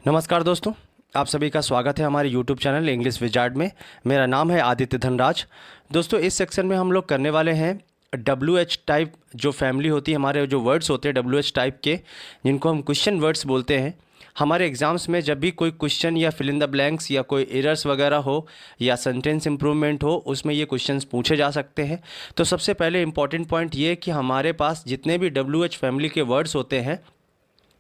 नमस्कार दोस्तों, आप सभी का स्वागत है हमारे YouTube चैनल इंग्लिश विजार्ड में। मेरा नाम है आदित्य धनराज। दोस्तों, इस सेक्शन में हम लोग करने वाले हैं WH टाइप जो फैमिली होती है, हमारे जो वर्ड्स होते हैं WH टाइप के, जिनको हम क्वेश्चन वर्ड्स बोलते हैं। हमारे एग्ज़ाम्स में जब भी कोई क्वेश्चन या फिल इन द ब्लैंक्स या कोई एरर्स वगैरह हो या सेंटेंस इंप्रूवमेंट हो, उसमें ये क्वेश्चंस पूछे जा सकते हैं। तो सबसे पहले इंपॉर्टेंट पॉइंट ये है कि हमारे पास जितने भी WH फैमिली के वर्ड्स होते हैं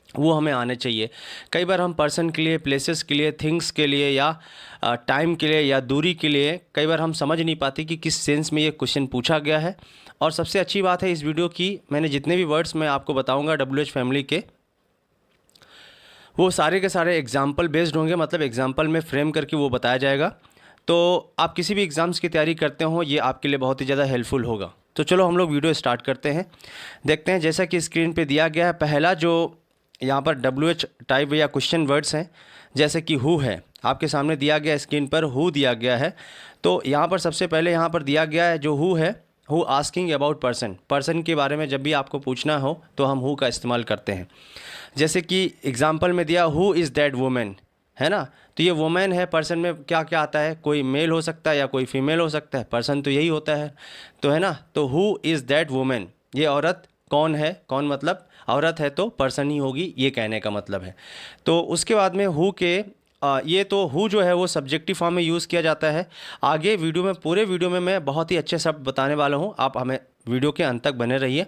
वो हमें आने चाहिए। कई बार हम पर्सन के लिए, प्लेसेस के लिए, थिंग्स के लिए या टाइम के लिए या दूरी के लिए कई बार हम समझ नहीं पाते कि किस सेंस में ये क्वेश्चन पूछा गया है। और सबसे अच्छी बात है इस वीडियो की, मैंने जितने भी वर्ड्स मैं आपको बताऊंगा WH फैमिली के, वो सारे के सारे एग्जाम्पल बेस्ड होंगे, मतलब एग्जाम्पल में फ्रेम करके वो बताया जाएगा। तो आप किसी भी एग्ज़ाम्स की तैयारी करते हो, ये आपके लिए बहुत ही ज़्यादा हेल्पफुल होगा। तो चलो हम लोग वीडियो स्टार्ट करते हैं। देखते हैं, जैसा कि स्क्रीन पे दिया गया है, पहला जो यहाँ पर WH टाइप या क्वेश्चन वर्ड्स हैं, जैसे कि हु है, आपके सामने दिया गया स्क्रीन पर हु दिया गया है। तो यहाँ पर सबसे पहले यहाँ पर दिया गया है जो हु है, who asking about person. Person के बारे में जब भी आपको पूछना हो तो हम हु का इस्तेमाल करते हैं। जैसे कि एग्जाम्पल में दिया हु इज़ दैट वुमेन, है ना। तो ये वुमेन है, पर्सन में क्या क्या आता है, कोई मेल हो सकता है या कोई फीमेल हो सकता है, पर्सन तो यही होता है, तो है ना। तो हु इज़ दैट वुमेन, ये औरत कौन है, कौन मतलब औरत है तो पर्सन ही होगी, ये कहने का मतलब है। तो उसके बाद में हु के ये तो हु जो है वो सब्जेक्टिव फॉर्म में यूज़ किया जाता है। आगे वीडियो में, पूरे वीडियो में मैं बहुत ही अच्छे शब्द बताने वाला हूँ, आप हमें वीडियो के अंत तक बने रहिए।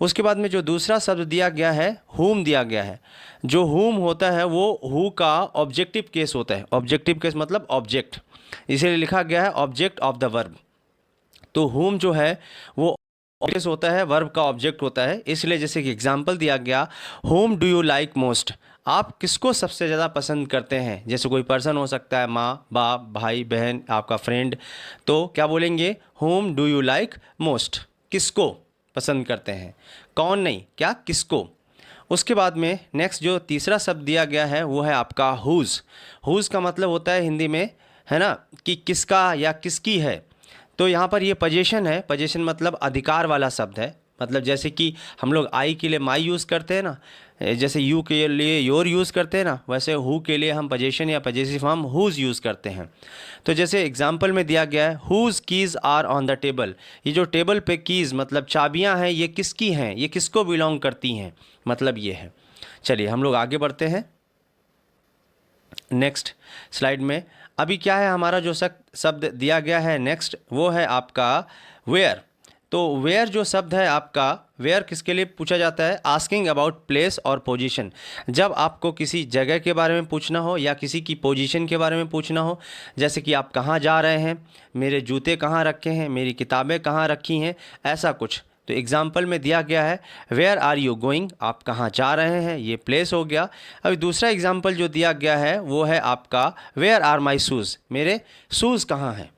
उसके बाद में जो दूसरा शब्द दिया गया है, हुम दिया गया है। जो हुम होता है वो हु का ऑब्जेक्टिव केस होता है। ऑब्जेक्टिव केस मतलब ऑब्जेक्ट, इसीलिए लिखा गया है ऑब्जेक्ट ऑफ द वर्ब। तो हुम जो है वो ऑब्जेक्ट होता है, वर्ब का ऑब्जेक्ट होता है। इसलिए जैसे कि एग्जांपल दिया गया, home do you like most, आप किसको सबसे ज़्यादा पसंद करते हैं। जैसे कोई पर्सन हो सकता है, माँ, बाप, भाई, बहन, आपका फ्रेंड। तो क्या बोलेंगे, home do you like most, किसको पसंद करते हैं, कौन नहीं, क्या, किसको। उसके बाद में नेक्स्ट जो तीसरा शब्द दिया गया है वो है आपका हुज़। हुज़ का मतलब होता है हिंदी में, है ना, कि किसका या किसकी है। तो यहाँ पर ये पोजीशन है, पोजीशन मतलब अधिकार वाला शब्द है। मतलब जैसे कि हम लोग आई के लिए माई यूज़ करते हैं ना, जैसे यू के लिए योर यूज़ करते हैं ना, वैसे हु के लिए हम पोजीशन या पोजेसिव फॉर्म हुज़ यूज़ करते हैं। तो जैसे एग्जांपल में दिया गया है, whose keys are on the table, ये जो टेबल पे कीज़ मतलब चाबियां हैं, ये किसकी हैं, ये किसको बिलोंग करती हैं, मतलब ये है। चलिए हम लोग आगे बढ़ते हैं नेक्स्ट स्लाइड में। अभी क्या है, हमारा जो शब्द दिया गया है नेक्स्ट, वो है आपका वेयर। तो वेयर जो शब्द है आपका, वेयर किसके लिए पूछा जाता है, आस्किंग अबाउट प्लेस और पोजीशन। जब आपको किसी जगह के बारे में पूछना हो या किसी की पोजीशन के बारे में पूछना हो, जैसे कि आप कहाँ जा रहे हैं, मेरे जूते कहाँ रखे हैं, मेरी किताबें कहाँ रखी हैं, ऐसा कुछ। तो एग्जाम्पल में दिया गया है वेयर आर यू गोइंग, आप कहाँ जा रहे हैं, ये प्लेस हो गया। अभी दूसरा एग्जाम्पल जो दिया गया है वो है आपका वेयर आर माई शूज़, मेरे शूज़ कहाँ हैं।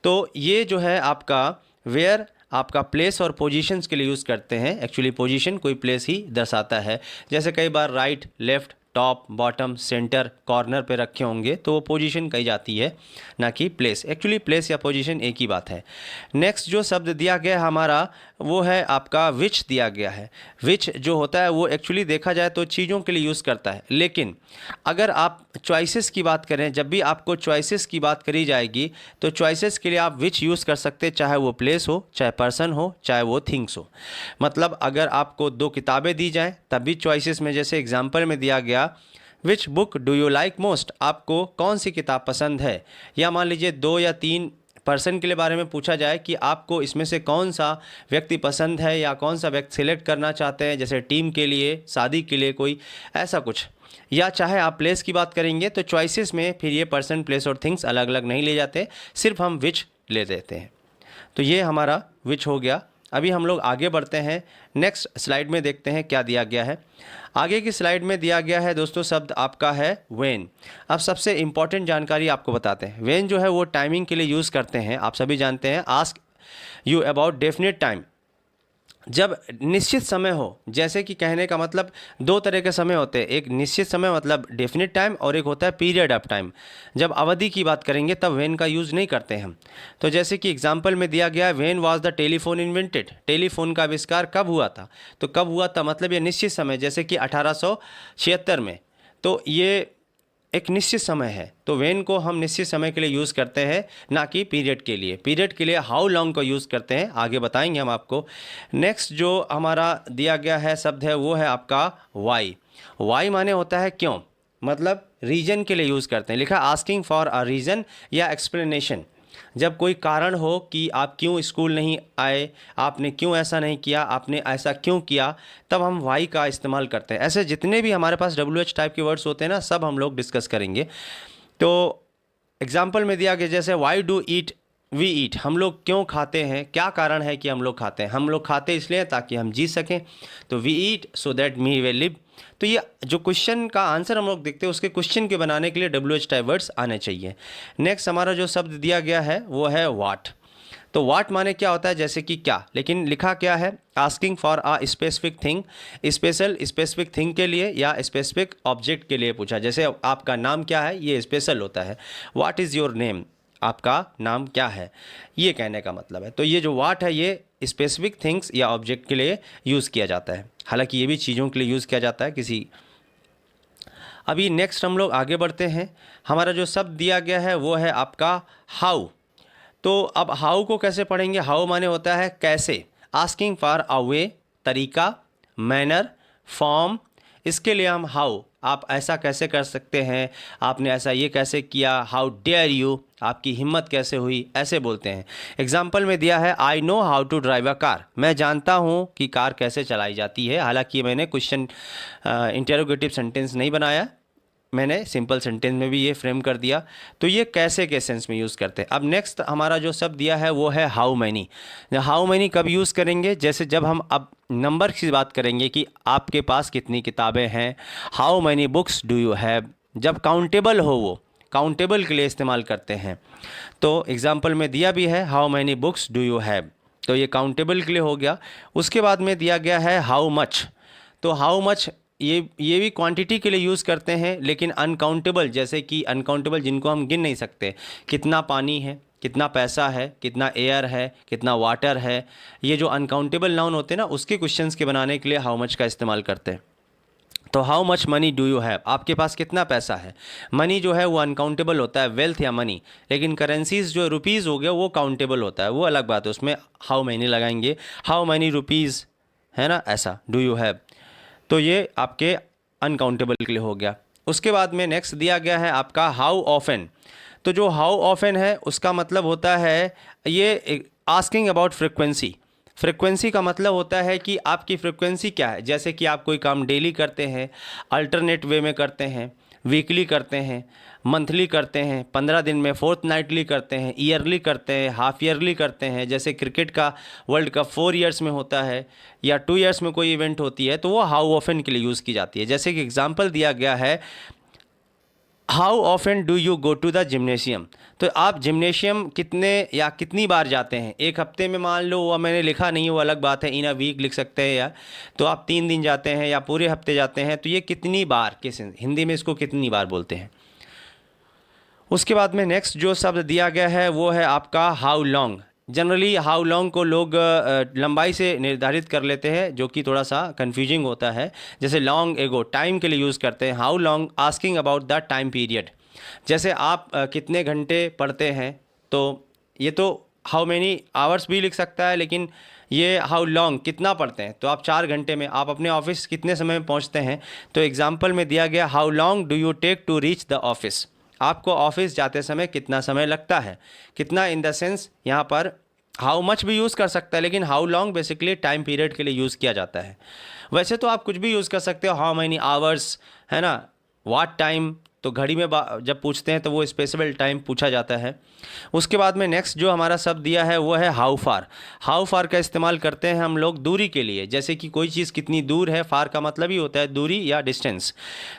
तो ये जो है आपका वेयर आपका प्लेस और पोजीशंस के लिए यूज़ करते हैं। एक्चुअली पोजीशन कोई प्लेस ही दर्शाता है। जैसे कई बार right, left, top, bottom, centre, corner पे रखे होंगे तो वो पोजीशन कही जाती है, ना कि प्लेस। एक्चुअली प्लेस या पोजीशन एक ही बात है। नेक्स्ट जो शब्द दिया गया है हमारा वो है आपका विच दिया गया है। विच जो होता है वो एक्चुअली देखा जाए तो चीज़ों के लिए यूज़ करता है, लेकिन अगर आप चॉइसेस की बात करें, जब भी आपको चॉइसेस की बात करी जाएगी तो चॉइसेस के लिए आप विच यूज़ कर सकते हैं, चाहे वो प्लेस हो, चाहे पर्सन हो, चाहे वो थिंग्स हो। मतलब अगर आपको दो किताबें दी जाएँ तब भी चॉइसेस में, जैसे एग्जाम्पल में दिया गया which book do you like most, आपको कौन सी किताब पसंद है। या मान लीजिए दो या तीन पर्सन के लिए बारे में पूछा जाए कि आपको इसमें से कौन सा व्यक्ति पसंद है या कौन सा व्यक्ति सिलेक्ट करना चाहते हैं, जैसे टीम के लिए, शादी के लिए, कोई ऐसा कुछ। या चाहे आप प्लेस की बात करेंगे तो चॉइसेस में फिर ये पर्सन, प्लेस और थिंग्स अलग अलग नहीं ले जाते, सिर्फ हम विच ले देते हैं। तो ये हमारा विच हो गया। अभी हम लोग आगे बढ़ते हैं, नेक्स्ट स्लाइड में देखते हैं क्या दिया गया है। आगे की स्लाइड में दिया गया है दोस्तों शब्द आपका है व्हेन। अब सबसे इम्पॉर्टेंट जानकारी आपको बताते हैं। व्हेन जो है वो टाइमिंग के लिए यूज़ करते हैं, आप सभी जानते हैं। Ask you about definite time, जब निश्चित समय हो। जैसे कि कहने का मतलब दो तरह के समय होते हैं, एक निश्चित समय मतलब डेफिनेट टाइम, और एक होता है पीरियड ऑफ टाइम। जब अवधि की बात करेंगे तब व्हेन का यूज़ नहीं करते हम। तो जैसे कि एग्जांपल में दिया गया है when was the telephone invented, telephone का आविष्कार कब हुआ था। तो कब हुआ था मतलब ये निश्चित समय, जैसे कि 1876 में। तो ये एक निश्चित समय है, तो व्हेन को हम निश्चित समय के लिए यूज़ करते हैं, ना कि पीरियड के लिए। पीरियड के लिए हाउ लॉन्ग को यूज़ करते हैं, आगे बताएंगे हम आपको। नेक्स्ट जो हमारा दिया गया है शब्द है वो है आपका वाई। वाई माने होता है क्यों, मतलब रीज़न के लिए यूज़ करते हैं। लिखा आस्किंग फॉर अ रीज़न या एक्सप्लेनेशन। जब कोई कारण हो कि आप क्यों स्कूल नहीं आए, आपने क्यों ऐसा नहीं किया, आपने ऐसा क्यों किया, तब हम वाई का इस्तेमाल करते हैं। ऐसे जितने भी हमारे पास WH टाइप के वर्ड्स होते हैं ना, सब हम लोग डिस्कस करेंगे। तो एग्जाम्पल में दिया गया जैसे why do eat we eat, हम लोग क्यों खाते हैं, क्या कारण है कि हम लोग खाते हैं। हम लोग खाते इसलिए ताकि हम जी सकें, तो we eat so that me will live. तो ये जो क्वेश्चन का आंसर हम लोग देखते हैं, उसके क्वेश्चन के बनाने के लिए WH टाइप वर्ड्स आने चाहिए। नेक्स्ट हमारा जो शब्द दिया गया है वो है वाट। तो वाट माने क्या होता है, जैसे कि क्या, लेकिन लिखा क्या है, asking for a specific thing, specific thing के लिए या स्पेसिफिक ऑब्जेक्ट के लिए पूछा। जैसे आपका नाम क्या है, ये स्पेशल होता है। व्हाट इज़ योर नेम, आपका नाम क्या है, ये कहने का मतलब है। तो ये जो वाट है ये स्पेसिफिक थिंग्स या ऑब्जेक्ट के लिए यूज़ किया जाता है, हालांकि ये भी चीज़ों के लिए यूज़ किया जाता है किसी। अभी नेक्स्ट हम लोग आगे बढ़ते हैं। हमारा जो शब्द दिया गया है वो है आपका हाउ। तो अब हाउ को कैसे पढ़ेंगे, हाउ माने होता है कैसे। आस्किंग फॉर अ वे, तरीका, मैनर, फॉर्म, इसके लिए हम हाउ, आप ऐसा कैसे कर सकते हैं, आपने ऐसा ये कैसे किया, हाउ डेयर यू, आपकी हिम्मत कैसे हुई, ऐसे बोलते हैं। एग्जाम्पल में दिया है I know how to drive a car, मैं जानता हूँ कि कार कैसे चलाई जाती है। हालांकि मैंने क्वेश्चन इंटेरोगेटिव सेंटेंस नहीं बनाया, मैंने सिंपल सेंटेंस में भी ये फ्रेम कर दिया। तो ये कैसे के सेंस में यूज़ करते हैं। अब नेक्स्ट हमारा जो शब्द दिया है वो है हाउ मैनी। हाउ मैनी कब यूज़ करेंगे, जैसे जब हम अब नंबर की बात करेंगे कि आपके पास कितनी किताबें हैं। How many books do you have, जब काउंटेबल हो, वो काउंटेबल के लिए इस्तेमाल करते हैं। तो एग्जाम्पल में दिया भी है how many books do you have, तो ये काउंटेबल के लिए हो गया। उसके बाद में दिया गया है हाउ मच। तो हाउ मच ये भी क्वांटिटी के लिए यूज़ करते हैं, लेकिन अनकाउंटेबल, जैसे कि अनकाउंटेबल जिनको हम गिन नहीं सकते, कितना पानी है, कितना पैसा है, कितना एयर है, कितना वाटर है, ये जो अनकाउंटेबल नाउन होते हैं ना, उसके क्वेश्चंस के बनाने के लिए हाउ मच का इस्तेमाल करते हैं। तो how much money do you have, आपके पास कितना पैसा है। मनी जो है वो अनकाउंटेबल होता है, वेल्थ या मनी, लेकिन करेंसीज जो रुपीज़ हो गया वो काउंटेबल होता है, वो अलग बात है, उसमें हाउ मैनी लगाएंगे, हाउ मैनी रुपीज़, है ना, ऐसा डू यू हैव। तो ये आपके अनकाउंटेबल के लिए हो गया। उसके बाद में नेक्स्ट दिया गया है आपका हाउ ऑफन। तो जो हाउ ऑफन है उसका मतलब होता है ये आस्किंग अबाउट फ्रिक्वेंसी। फ्रिक्वेंसी का मतलब होता है कि आपकी फ्रिक्वेंसी क्या है, जैसे कि आप कोई काम डेली करते हैं, अल्टरनेट वे में करते हैं, वीकली करते हैं, मंथली करते हैं, 15 दिन में, फोर्थ करते हैं, ईयरली करते हैं, हाफ ईयरली करते हैं। जैसे क्रिकेट का वर्ल्ड कप 4 ईयर्स में होता है या 2 ईयर्स में कोई इवेंट होती है, तो वो हाउ ऑफन के लिए यूज़ की जाती है। जैसे कि एग्जांपल दिया गया है how often do you go to the gymnasium. तो आप जिम्नेशियम कितने या कितनी बार जाते हैं, एक हफ्ते में, मान लो, वो मैंने लिखा नहीं है, वो अलग बात है, इन अ वीक लिख सकते हैं, या तो आप 3 दिन जाते हैं या पूरे हफ्ते जाते हैं, तो ये कितनी बार, किस हिंदी में इसको कितनी बार बोलते हैं। उसके बाद में नेक्स्ट जो शब्द दिया गया है वो है आपका how long. Generally how long को लोग लंबाई से निर्धारित कर लेते हैं, जो कि थोड़ा सा कन्फ्यूजिंग होता है। जैसे लॉन्ग एगो, टाइम के लिए यूज़ करते हैं। How long asking about the time period, जैसे आप कितने घंटे पढ़ते हैं, तो ये तो हाउ मैनी आवर्स भी लिख सकता है, लेकिन ये हाउ लॉन्ग कितना पढ़ते हैं, तो आप 4 घंटे में। आप अपने ऑफिस कितने समय में पहुंचते हैं, तो एग्जांपल में दिया गया how long do you take to reach the office, आपको ऑफिस जाते समय कितना समय लगता है। कितना इन द सेंस यहाँ पर हाउ मच भी यूज़ कर सकता है, लेकिन how long basically time period के लिए यूज़ किया जाता है। वैसे तो आप कुछ भी यूज़ कर सकते हो, हाउ मैनी आवर्स, है ना, व्हाट टाइम, तो घड़ी में जब पूछते हैं तो वो स्पेसिफिक टाइम पूछा जाता है। उसके बाद में नेक्स्ट जो हमारा शब्द दिया है वो है हाउ फार। हाउ फार का इस्तेमाल करते हैं हम लोग दूरी के लिए, जैसे कि कोई चीज़ कितनी दूर है, फार का मतलब ही होता है दूरी या डिस्टेंस।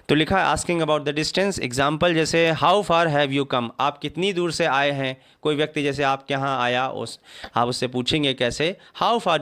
तो लिखा है asking about the distance. Example जैसे how far have you come, आप कितनी दूर से आए हैं। कोई व्यक्ति जैसे आपके यहाँ आया, आप उससे पूछेंगे कैसे, how far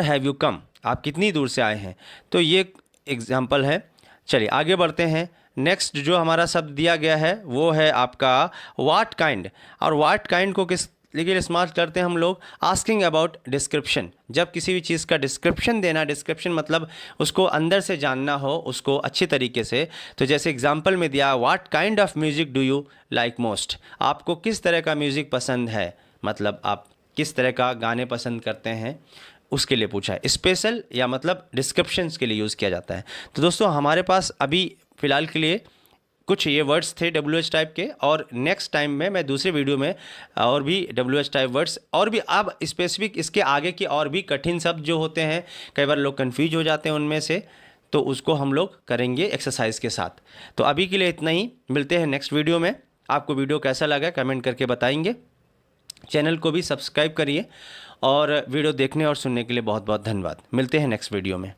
have you come, आप कितनी दूर से आए हैं। तो ये एग्जाम्पल है। चलिए आगे बढ़ते हैं। नेक्स्ट जो हमारा शब्द दिया गया है वो है आपका व्हाट काइंड। और व्हाट काइंड को किस लेकिन स्मार्ट करते हैं हम लोग आस्किंग अबाउट डिस्क्रिप्शन। जब किसी भी चीज़ का डिस्क्रिप्शन देना, डिस्क्रिप्शन मतलब उसको अंदर से जानना हो उसको अच्छी तरीके से, तो जैसे एग्जांपल में दिया, what kind of music do you like most, आपको किस तरह का म्यूज़िक पसंद है, मतलब आप किस तरह का गाने पसंद करते हैं, उसके लिए पूछा है। स्पेशल या मतलब डिस्क्रिप्शंस के लिए यूज़ किया जाता है। तो दोस्तों हमारे पास अभी फ़िलहाल के लिए कुछ ये वर्ड्स थे WH टाइप के, और नेक्स्ट टाइम में मैं दूसरे वीडियो में और भी WH टाइप वर्ड्स और भी अब स्पेसिफिक इसके आगे के और भी कठिन शब्द जो होते हैं, कई बार लोग कंफ्यूज हो जाते हैं उनमें से, तो उसको हम लोग करेंगे एक्सरसाइज के साथ। तो अभी के लिए इतना ही, मिलते हैं नेक्स्ट वीडियो में। आपको वीडियो कैसा लगा कमेंट करके बताएंगे। चैनल को भी सब्सक्राइब करिए, और वीडियो देखने और सुनने के लिए बहुत बहुत धन्यवाद। मिलते हैं नेक्स्ट वीडियो में।